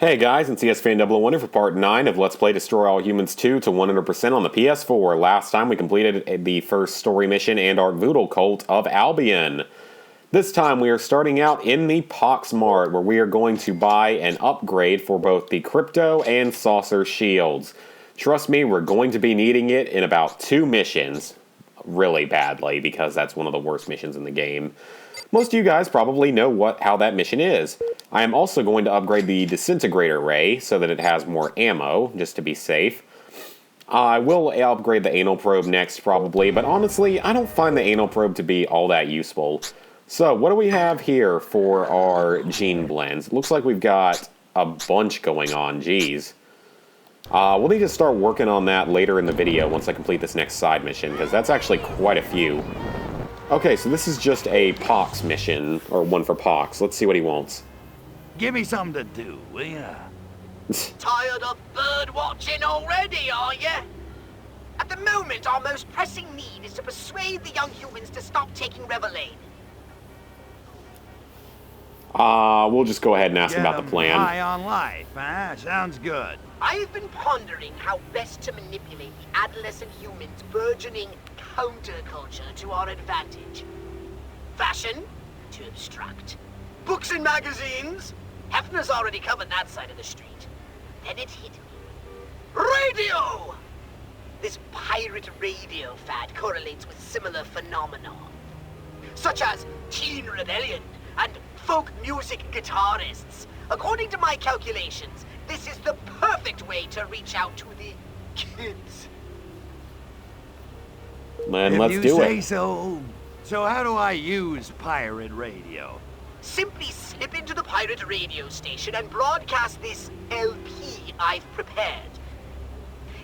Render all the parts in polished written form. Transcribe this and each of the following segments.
Hey guys, it's CSFan001 for part 9 of Let's Play Destroy All Humans 2 to 100% on the PS4. Last time we completed the first story mission and our voodoo cult of Albion. This time we are starting out in the Pox Mart, where we are going to buy an upgrade for both the Crypto and Saucer shields. Trust me, we're going to be needing it in about 2 missions. Really badly, because that's one of the worst missions in the game. Most of you guys probably know how that mission is. I am also going to upgrade the disintegrator ray so that it has more ammo, just to be safe. I will upgrade the anal probe next probably, but honestly, I don't find the anal probe to be all that useful. So, what do we have here for our gene blends? It looks like we've got a bunch going on, geez. We'll need to start working on that later in the video once I complete this next side mission, because that's actually quite a few. Okay, so this is just a Pox mission, or one for Pox. Let's see what he wants. Give me something to do, will ya? Tired of bird watching already, are you? At the moment, our most pressing need is to persuade the young humans to stop taking Revelade. We'll just go ahead and ask about the plan. High on life, huh? Sounds good. I've been pondering how best to manipulate the adolescent humans' burgeoning counterculture to our advantage. Fashion? Too abstract. Books and magazines? Hefner's already covered that side of the street. Then it hit me. Radio! This pirate radio fad correlates with similar phenomena, such as teen rebellion and folk music guitarists. According to my calculations, this is the perfect way to reach out to the kids. Man, let's do it. If you say so. So how do I use pirate radio? Simply slip into the pirate radio station and broadcast this LP I've prepared.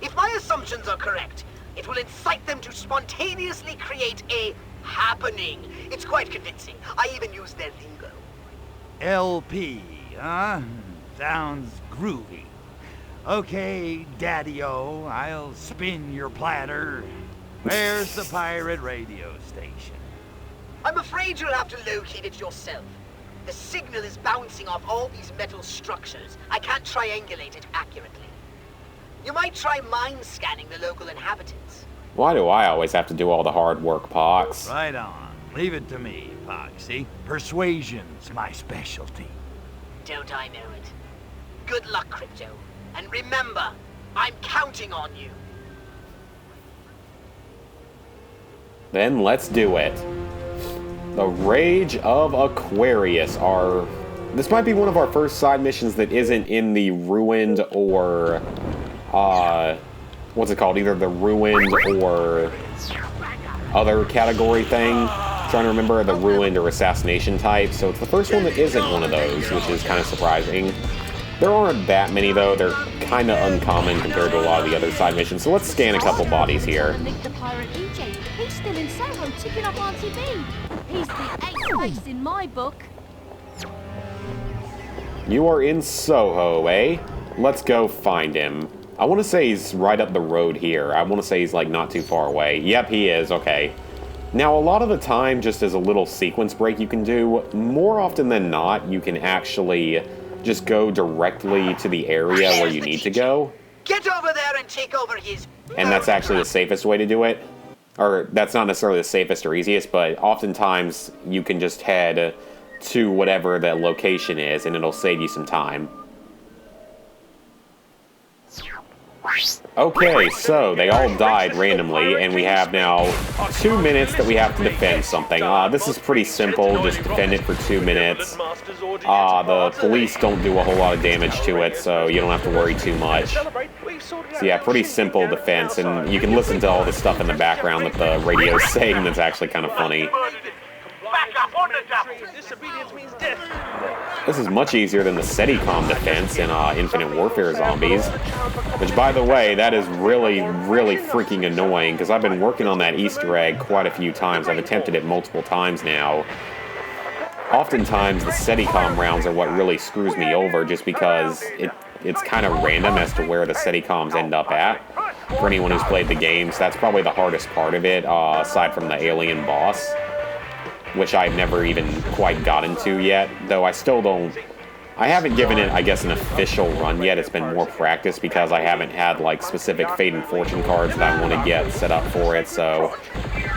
If my assumptions are correct, it will incite them to spontaneously create a happening. It's quite convincing. I even use their lingo. LP, huh? Sounds groovy. Okay, Daddy-O, I'll spin your platter. Where's the pirate radio station? I'm afraid you'll have to locate it yourself. The signal is bouncing off all these metal structures. I can't triangulate it accurately. You might try mind scanning the local inhabitants. Why do I always have to do all the hard work, Pox? Right on. Leave it to me, Poxy. Persuasion's my specialty. Don't I know it? Good luck, Crypto. And remember, I'm counting on you. Then let's do it. The Rage of Aquarius are... This might be one of our first side missions that isn't in the Ruined or... what's it called? Either the Ruined or... other category thing. I'm trying to remember the Ruined or Assassination type. So it's the first one that isn't one of those, which is kind of surprising. There aren't that many, though. They're kind of uncommon compared to a lot of the other side missions. So let's scan a couple bodies here. He's still in Soho, ticking up Auntie B. He's the 8th place in my book. You are in Soho, eh? Let's go find him. I want to say he's right up the road here. I want to say he's, like, not too far away. Yep, he is. Okay. Now, a lot of the time, just as a little sequence break you can do, more often than not, you can actually just go directly to the area where you need to go. Get over there and take over his... And that's actually the safest way to do it. Or, that's not necessarily the safest or easiest, but oftentimes you can just head to whatever the location is, and it'll save you some time. Okay, so they all died randomly, and we have now 2 minutes that we have to defend something. This is pretty simple, just defend it for 2 minutes. The police don't do a whole lot of damage to it, so you don't have to worry too much. So yeah, pretty simple defense, and you can listen to all the stuff in the background that the radio's saying that's actually kind of funny. This is much easier than the SETICOM defense in Infinite Warfare Zombies. Which, by the way, that is really, really freaking annoying, because I've been working on that Easter egg quite a few times. I've attempted it multiple times now. Oftentimes, the SETICOM rounds are what really screws me over, just because it's kind of random as to where the SETICOMs end up at. For anyone who's played the games, that's probably the hardest part of it, aside from the alien boss, which I've never even quite gotten to yet, though I still don't... I haven't given it, I guess, an official run yet. It's been more practice because I haven't had, like, specific Fate and Fortune cards that I want to get set up for it, so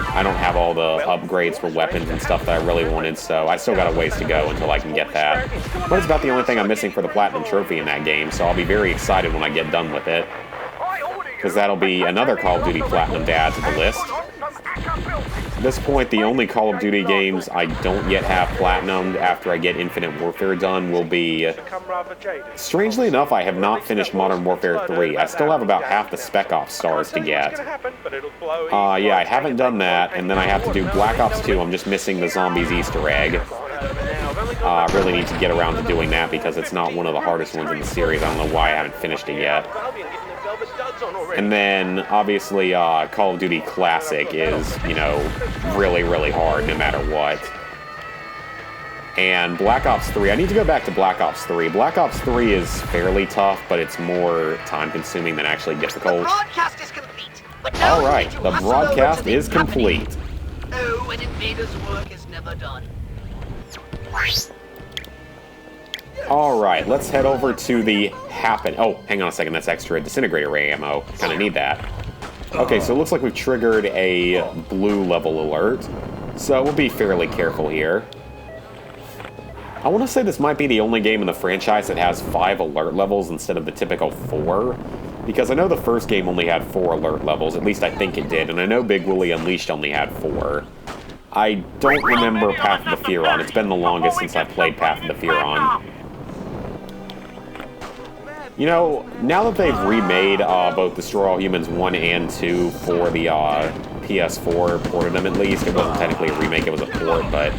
I don't have all the upgrades for weapons and stuff that I really wanted, so I still got a ways to go until I can get that. But it's about the only thing I'm missing for the Platinum Trophy in that game, so I'll be very excited when I get done with it. Because that'll be another Call of Duty Platinum to add to the list. At this point, the only Call of Duty games I don't yet have Platinumed after I get Infinite Warfare done will be... Strangely enough, I have not finished Modern Warfare 3. I still have about half the Spec Ops stars to get. Yeah, I haven't done that, and then I have to do Black Ops 2. I'm just missing the Zombies Easter egg. I really need to get around to doing that because it's not one of the hardest ones in the series. I don't know why I haven't finished it yet. And then, obviously, Call of Duty Classic is, you know, really, really hard no matter what. And Black Ops 3, I need to go back to Black Ops 3. Black Ops 3 is fairly tough, but it's more time-consuming than actually difficult. The broadcast is complete, but now Alright, the broadcast is complete. Oh, an invader's work is never done. Alright, let's head over to the Happen... Oh, hang on a second, that's extra disintegrator ray ammo. Kinda need that. Okay, so it looks like we've triggered a blue level alert. So we'll be fairly careful here. I want to say this might be the only game in the franchise that has 5 alert levels instead of the typical 4. Because I know the first game only had 4 alert levels, at least I think it did, and I know Big Willie Unleashed only had 4. I don't remember Path of the Furon. It's been the longest since I played Path of the Furon. You know, now that they've remade both Destroy All Humans 1 and 2 for the PS4, ported them at least. It wasn't technically a remake, it was a port, but...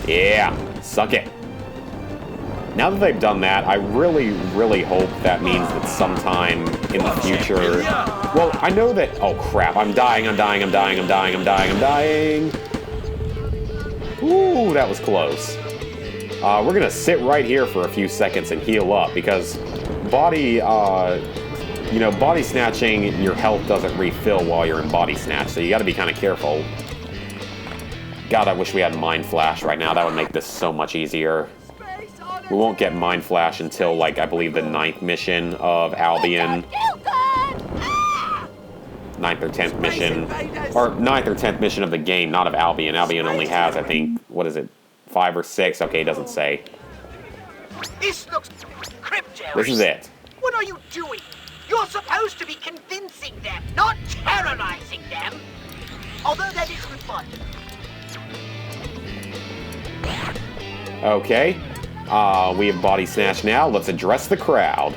Yeah, suck it. Now that they've done that, I really, really hope that means that sometime in the future... Well, I know that... Oh, crap. I'm dying, I'm dying, I'm dying, I'm dying, I'm dying, I'm dying. Ooh, that was close. We're gonna sit right here for a few seconds and heal up, because body, you know, body snatching, your health doesn't refill while you're in body snatch, so you gotta be kind of careful. God, I wish we had Mind Flash right now. That would make this so much easier. We won't get Mind Flash until, like, I believe the 9th mission of Albion. 9th or 10th mission. Or 9th or 10th mission of the game, not of Albion. Albion only has, I think, what is it? 5 or 6? Okay, it doesn't say. This looks crypto. This is it. What are you doing? You're supposed to be convincing them, not terrorizing them. Although that is good fun. Okay. We have body snatch now. Let's address the crowd.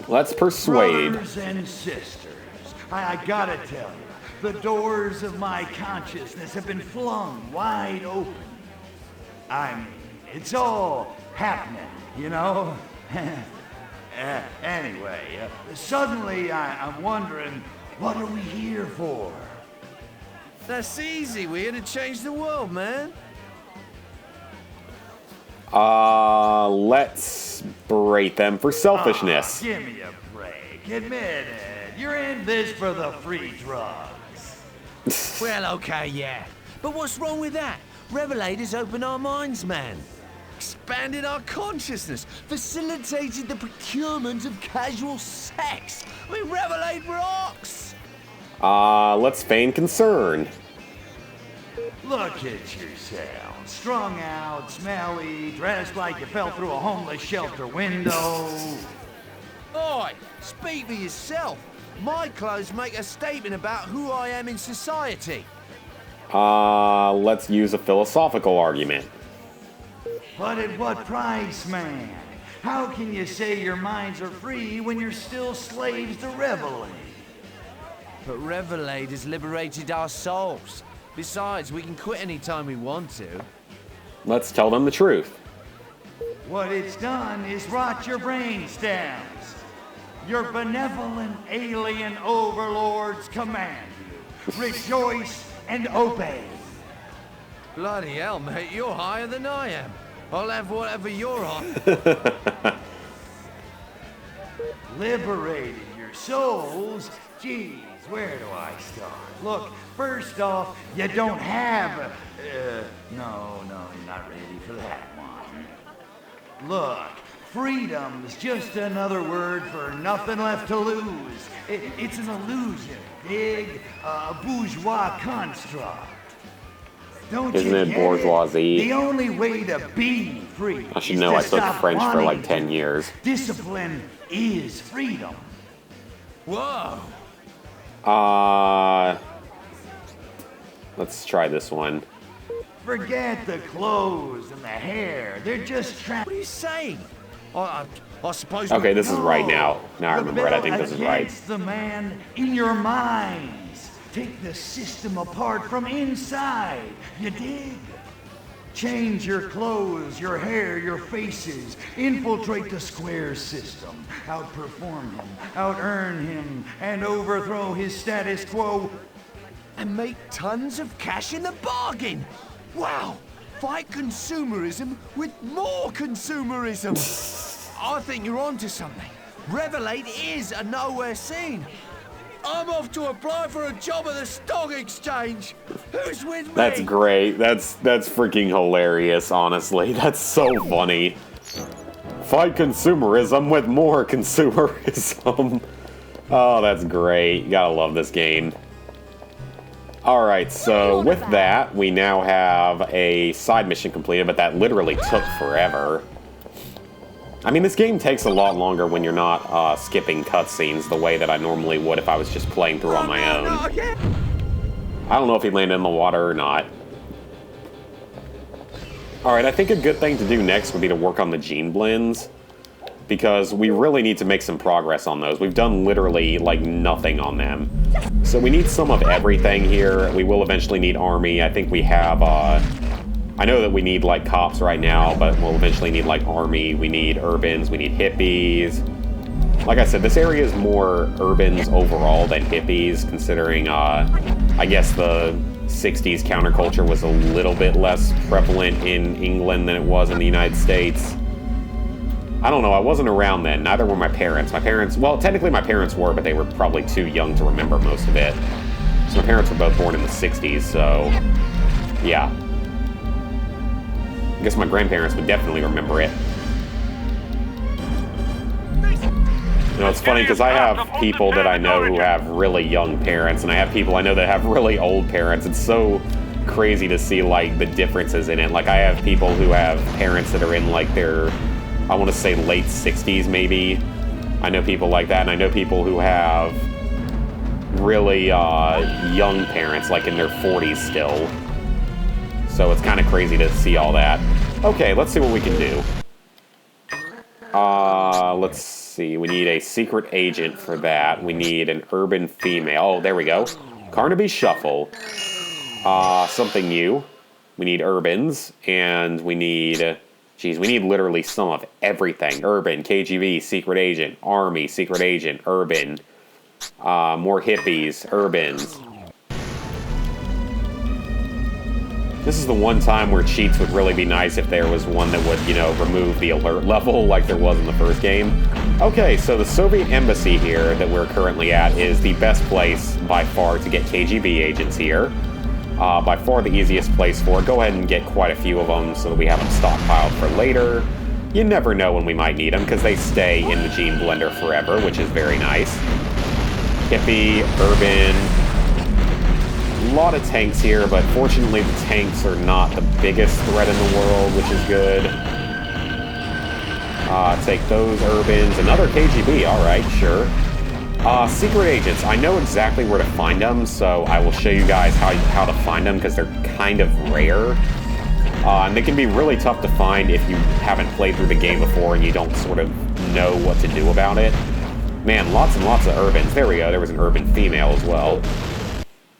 Let's persuade. Brothers and sisters, I gotta tell you, the doors of my consciousness have been flung wide open. I mean, it's all happening, you know? Anyway, suddenly I'm wondering, what are we here for? That's easy. We're here to change the world, man. Let's berate them for selfishness. Give me a break. Admit it. You're in this for the free drugs. Well, okay, yeah. But what's wrong with that? Revelators opened our minds, man. Expanded our consciousness. Facilitated the procurement of casual sex. I mean, Revelate rocks. Let's feign concern. Look at yourself. Strung out, smelly, dressed like you fell through a homeless shelter window. Oi, speak for yourself. My clothes make a statement about who I am in society. Let's use a philosophical argument. But at what price, man? How can you say your minds are free when you're still slaves to Revelate? But Revelate has liberated our souls. Besides, we can quit any time we want to. Let's tell them the truth. What it's done is rot your brain stems. Your benevolent alien overlords command you. Rejoice and obey. Bloody hell, mate, you're higher than I am. I'll have whatever you're on. Liberated your souls? Geez, Where do I start? Look, first off, you don't have a... no, you're not ready for that one. Look, freedom's just another word for nothing left to lose. It's an illusion, dig? A bourgeois construct. Don't Isn't you it get bourgeoisie? The only way to be free I should is know to I took stop French for like wanting 10 to. years. Discipline is freedom. Whoa! Let's try this one. Forget the clothes and the hair. They're just What are you saying? I suppose... Okay, this is right now. Now I remember it. I think Rebel this is right. against the man in your minds. Take the system apart from inside. You dig? Change your clothes, your hair, your faces. Infiltrate the square system. Outperform him, out-earn him, and overthrow his status quo. And make tons of cash in the bargain! Wow! Fight consumerism with more consumerism! I think you're onto something. Revelate is a nowhere scene. I'm off to apply for a job at the stock exchange. Who's with me? That's great. That's freaking hilarious, honestly. That's so funny. Fight consumerism with more consumerism. Oh, that's great. You gotta love this game. Alright, so with that, we now have a side mission completed, but that literally took forever. I mean, this game takes a lot longer when you're not skipping cutscenes the way that I normally would if I was just playing through on my own. I don't know if he landed in the water or not. Alright, I think a good thing to do next would be to work on the gene blends, because we really need to make some progress on those. We've done literally, like, nothing on them. So we need some of everything here. We will eventually need army. I think we have, I know that we need, like, cops right now, but we'll eventually need, like, army. We need urbans. We need hippies. Like I said, this area is more urbans overall than hippies, considering, I guess the 60s counterculture was a little bit less prevalent in England than it was in the United States. I don't know, I wasn't around then. Neither were my parents. My parents, well, technically my parents were, but they were probably too young to remember most of it. So my parents were both born in the 60s, so yeah. I guess my grandparents would definitely remember it. You know, it's funny because I have people that I know who have really young parents, and I have people I know that have really old parents. It's so crazy to see, like, the differences in it. Like, I have people who have parents that are in, like, their, I want to say late 60s maybe. I know people like that, and I know people who have really young parents, like in their 40s still. So it's kind of crazy to see all that. Okay, let's see what we can do. Let's see. We need a secret agent for that. We need an urban female. Oh, there we go. Carnaby Shuffle. Something new. We need urbans, and we need... Geez, we need literally some of everything. Urban, KGB, secret agent, army, secret agent, urban. More hippies, urbans. This is the one time where cheats would really be nice if there was one that would, you know, remove the alert level like there was in the first game. Okay, so the Soviet embassy here that we're currently at is the best place by far to get KGB agents here. By far the easiest place for it. Go ahead and get quite a few of them so that we have them stockpiled for later. You never know when we might need them because they stay in the gene blender forever, which is very nice. Hippie, urban... A lot of tanks here, but fortunately the tanks are not the biggest threat in the world, which is good. Take those urbans. Another KGB, alright, sure. Secret agents. I know exactly where to find them, so I will show you guys how to find them, because they're kind of rare. And they can be really tough to find if you haven't played through the game before and you don't sort of know what to do about it. Man, lots and lots of urbans. There we go, there was an urban female as well.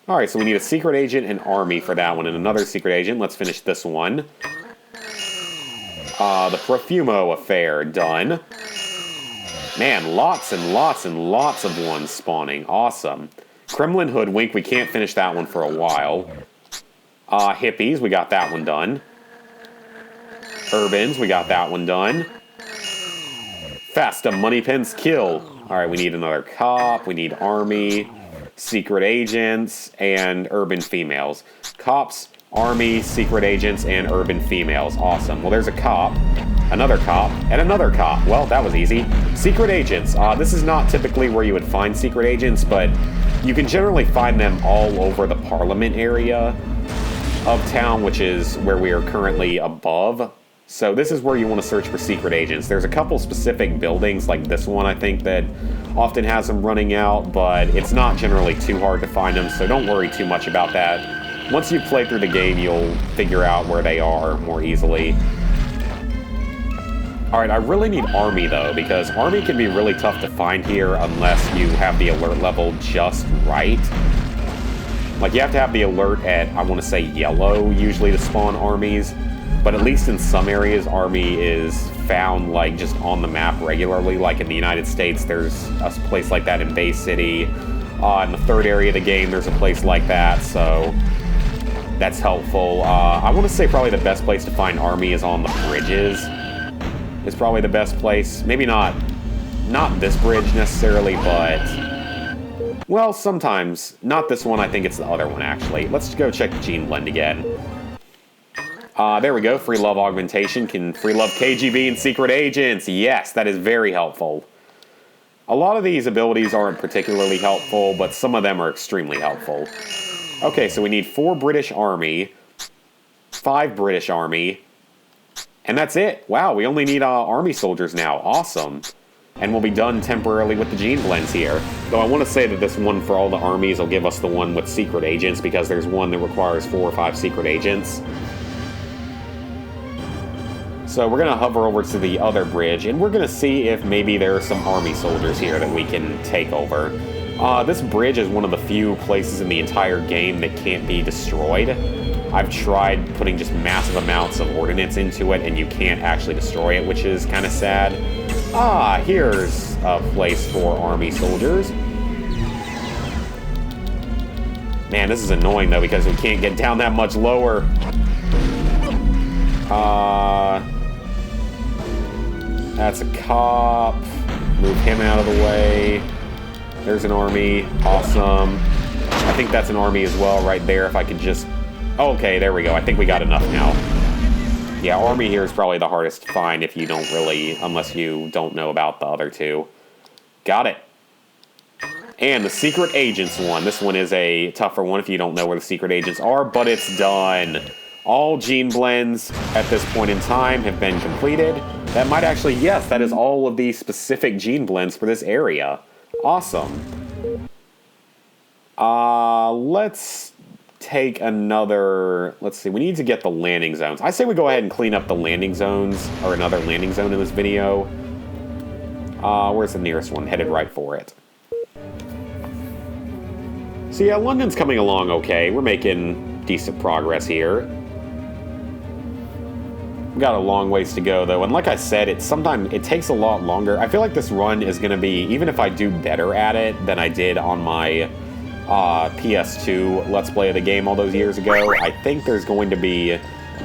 Alright, so we need a secret agent and army for that one, and another secret agent. Let's finish this one. The Profumo affair, done. Man, lots and lots and lots of ones spawning. Awesome. Kremlin Hoodwink, we can't finish that one for a while. Hippies, we got that one done. Urbans, we got that one done. Fasta Moneypens Kill. Alright, we need another cop, we need army. secret agents, and urban females. Cops, army, secret agents, and urban females. Awesome. Well, there's a cop, another cop, and another cop. Well, that was easy. Secret agents. This is not typically where you would find secret agents, but you can generally find them all over the Parliament area of town, which is where we are currently above. So this is where you want to search for secret agents. There's a couple specific buildings, like this one, I think, that often has them running out, but it's not generally too hard to find them, so don't worry too much about that. Once you play through the game, you'll figure out where they are more easily. Alright, I really need Army, though, because Army can be really tough to find here unless you have the alert level just right. Like, you have to have the alert at, I want to say, yellow, usually, to spawn armies. But at least in some areas, Army is found, like, just on the map regularly. Like, in the United States, there's a place like that in Bay City. In the third area of the game, there's a place like that, so that's helpful. I want to say probably the best place to find Army is on the bridges. Is probably the best place. Maybe not this bridge necessarily, but... Well, sometimes. Not this one, I think it's the other one, actually. Let's go check the Gene Blend again. There we go. Free love augmentation can free love KGB and secret agents. Yes, that is very helpful. A lot of these abilities aren't particularly helpful, but some of them are extremely helpful. Okay, so we need 4 British Army, 5 British Army, and that's it. Wow, we only need Army soldiers now. Awesome. And we'll be done temporarily with the Gene Blends here. Though I want to say that this one for all the armies will give us the one with secret agents, because there's one that requires 4 or 5 secret agents. So we're going to hover over to the other bridge, and we're going to see if maybe there are some army soldiers here that we can take over. This bridge is one of the few places in the entire game that can't be destroyed. I've tried putting just massive amounts of ordnance into it, and you can't actually destroy it, which is kind of sad. Here's a place for army soldiers. Man, this is annoying, though, because we can't get down that much lower. That's a cop. Move him out of the way. There's an army. Awesome. I think that's an army as well right there. If I could just... Okay, there we go. I think we got enough now. Yeah, army here is probably the hardest to find if you don't really... Unless you don't know about the other two. Got it. And the secret agents one. This one is a tougher one if you don't know where the secret agents are, but it's done. All Gene Blends at this point in time have been completed. That might actually, yes, that is all of the specific Gene Blends for this area. Awesome. Let's take another, let's see, we need to get the landing zones. I say we go ahead and clean up the landing zones, or another landing zone in this video. Where's the nearest one? Headed right for it. So yeah, London's coming along okay. We're making decent progress here. We've got a long ways to go, though, and like I said, it takes a lot longer. I feel like this run is going to be, even if I do better at it than I did on my PS2 Let's Play of the game all those years ago, I think there's going to be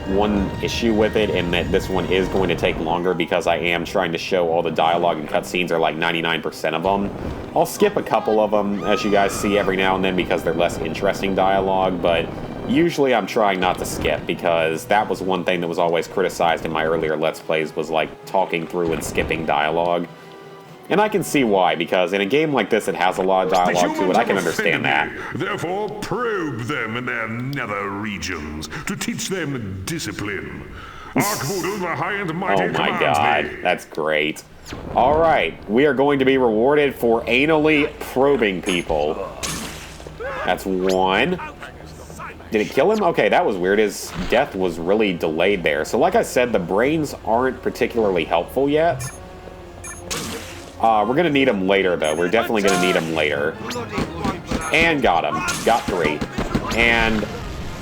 one issue with it, and that this one is going to take longer because I am trying to show all the dialogue and cutscenes, are like 99% of them. I'll skip a couple of them, as you guys see every now and then, because they're less interesting dialogue, but usually I'm trying not to skip, because that was one thing that was always criticized in my earlier Let's Plays, was like talking through and skipping dialogue. And I can see why, because in a game like this, it has a lot of dialogue to it. I can understand that. Therefore, probe them in their nether regions to teach them discipline. Arkvoodle, the high and mighty, oh my god, that's great. Alright, we are going to be rewarded for anally probing people. That's one. Did it kill him? Okay, that was weird. His death was really delayed there. So like I said, the brains aren't particularly helpful yet. We're going to need them later, though. We're definitely going to need them later. And got him. Got 3. And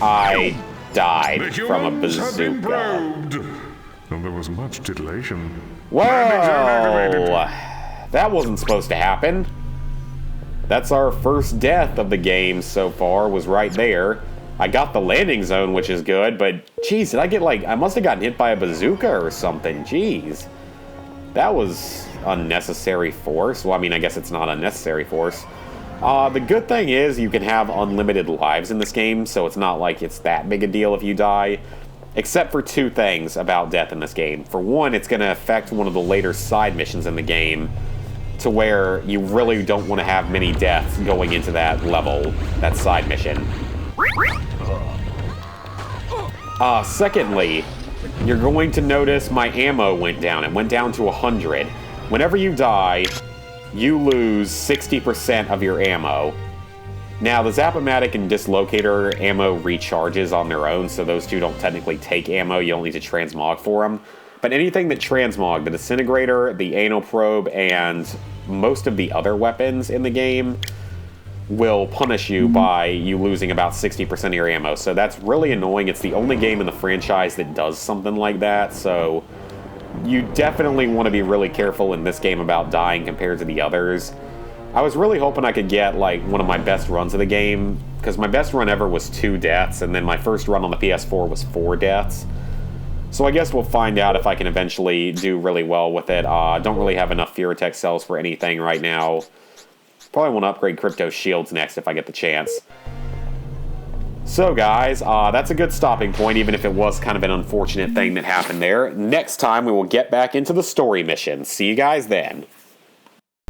I died from a bazooka. There was much titillation. Whoa! That wasn't supposed to happen. That's our first death of the game so far, was right there. I got the landing zone, which is good, but geez, did I get like, I must have gotten hit by a bazooka or something. Jeez. That was unnecessary force. Well, I mean, I guess it's not unnecessary force. The good thing is you can have unlimited lives in this game, so it's not like it's that big a deal if you die. Except for two things about death in this game. For one, it's going to affect one of the later side missions in the game to where you really don't want to have many deaths going into that level, that side mission. Secondly, you're going to notice my ammo went down. It went down to 100. Whenever you die, you lose 60% of your ammo. Now, the Zap-O-Matic and Dislocator ammo recharges on their own, so those two don't technically take ammo. You don't need to transmog for them. But anything that transmog, the Disintegrator, the Anal Probe, and most of the other weapons in the game will punish you by you losing about 60% of your ammo. So that's really annoying. It's the only game in the franchise that does something like that, so you definitely want to be really careful in this game about dying compared to the others. I was really hoping I could get, like, one of my best runs of the game, because my best run ever was 2 deaths, and then my first run on the PS4 was 4 deaths. So I guess we'll find out if I can eventually do really well with it. Don't really have enough Furitech cells for anything right now. Probably want to upgrade Crypto Shields next if I get the chance. So guys, that's a good stopping point, even if it was kind of an unfortunate thing that happened there. Next time we will get back into the story mission. See you guys then.